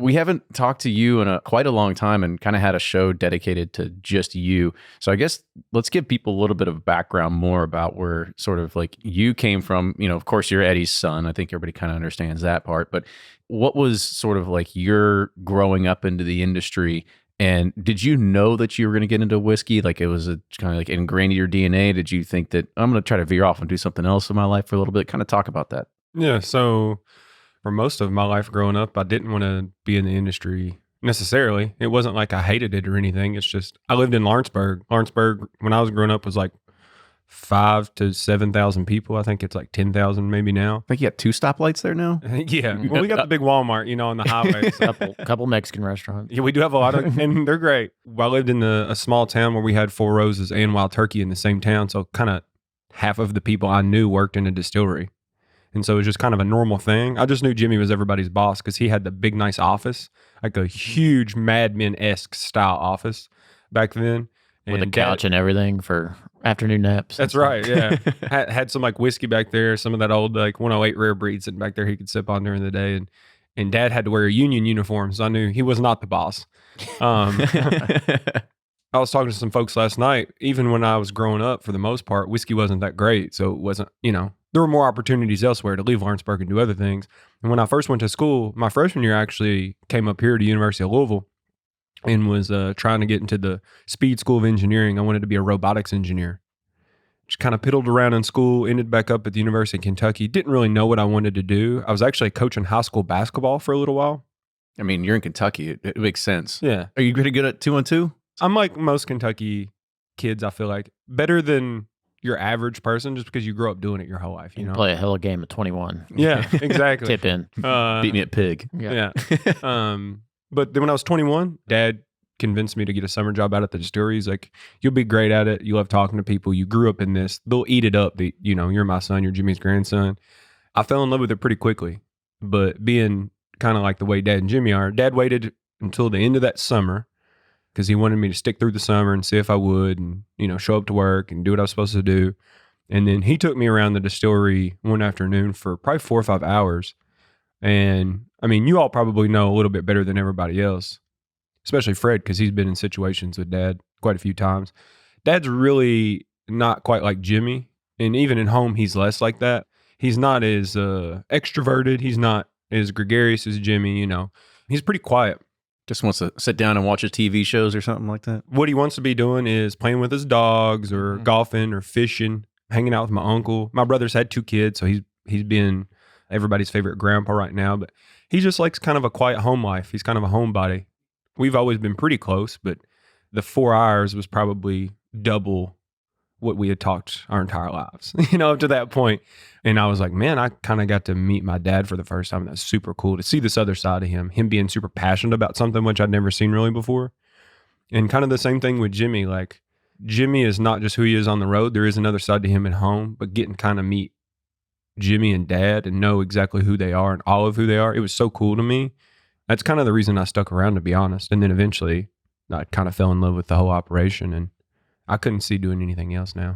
we haven't talked to you in quite a long time and kind of had a show dedicated to just you. So I guess let's give people a little bit of background more about where sort of like you came from. You know, of course, you're Eddie's son. I think everybody kind of understands that part. But what was sort of like your growing up into the industry? And did you know that you were going to get into whiskey? Like it was kind of like ingrained in your DNA? Did you think that I'm going to try to veer off and do something else in my life for a little bit? Kind of talk about that. Yeah. So for most of my life growing up, I didn't want to be in the industry necessarily. It wasn't like I hated it or anything. It's just I lived in Lawrenceburg. Lawrenceburg, when I was growing up, was like 5,000 to 7,000 people. I think it's like 10,000 maybe now. I think you got 2 stoplights there now. Yeah. Well, we got the big Walmart, on the highway. So. couple Mexican restaurants. Yeah, we do have a lot of, and they're great. I lived in a small town where we had Four Roses and Wild Turkey in the same town. So kind of half of the people I knew worked in a distillery. And so it was just kind of a normal thing. I just knew Jimmy was everybody's boss because he had the big, nice office, like a huge Mad Men-esque style office back then. With a couch and everything for afternoon naps. That's right, yeah. had some like whiskey back there, some of that old like 108 rare breed sitting back there he could sip on during the day. And Dad had to wear a union uniform, so I knew he was not the boss. I was talking to some folks last night. Even when I was growing up, for the most part, whiskey wasn't that great. So it wasn't, there were more opportunities elsewhere to leave Lawrenceburg and do other things. And when I first went to school, my freshman year, I actually came up here to University of Louisville and was trying to get into the Speed School of Engineering. I wanted to be a robotics engineer. Just kind of piddled around in school, ended back up at the University of Kentucky. Didn't really know what I wanted to do. I was actually coaching high school basketball for a little while. I mean, you're in Kentucky. It makes sense. Yeah. Are you pretty good at 2-on-2? I'm like most Kentucky kids, I feel like. Better than your average person just because you grew up doing it your whole life. You know? Play a hell of a game at 21. Yeah, exactly. Tip in. Beat me at pig. Yeah. But then when I was 21, Dad convinced me to get a summer job out at the distillery. He's like, you'll be great at it. You love talking to people. You grew up in this. They'll eat it up. You're my son. You're Jimmy's grandson. I fell in love with it pretty quickly. But being kind of like the way Dad and Jimmy are, Dad waited until the end of that summer because he wanted me to stick through the summer and see if I would and, show up to work and do what I was supposed to do. And then he took me around the distillery one afternoon for probably 4 or 5 hours. And I mean, you all probably know a little bit better than everybody else, especially Fred, because he's been in situations with Dad quite a few times. Dad's really not quite like Jimmy. And even at home, he's less like that. He's not as extroverted. He's not as gregarious as Jimmy, He's pretty quiet. Just wants to sit down and watch his TV shows or something like that. What he wants to be doing is playing with his dogs or golfing or fishing, hanging out with my uncle. My brother's had 2 kids, so he's been everybody's favorite grandpa right now. But he just likes kind of a quiet home life. He's kind of a homebody. We've always been pretty close, but the 4 hours was probably double what we had talked our entire lives, up to that point. And I was like, man, I kind of got to meet my dad for the first time. That's super cool to see this other side of him being super passionate about something, which I'd never seen really before. And kind of the same thing with Jimmy. Like, Jimmy is not just who he is on the road. There is another side to him at home, but getting kind of meet Jimmy and Dad and know exactly who they are and all of who they are, it was so cool to me. That's kind of the reason I stuck around, to be honest. And then eventually I kind of fell in love with the whole operation, and I couldn't see doing anything else now.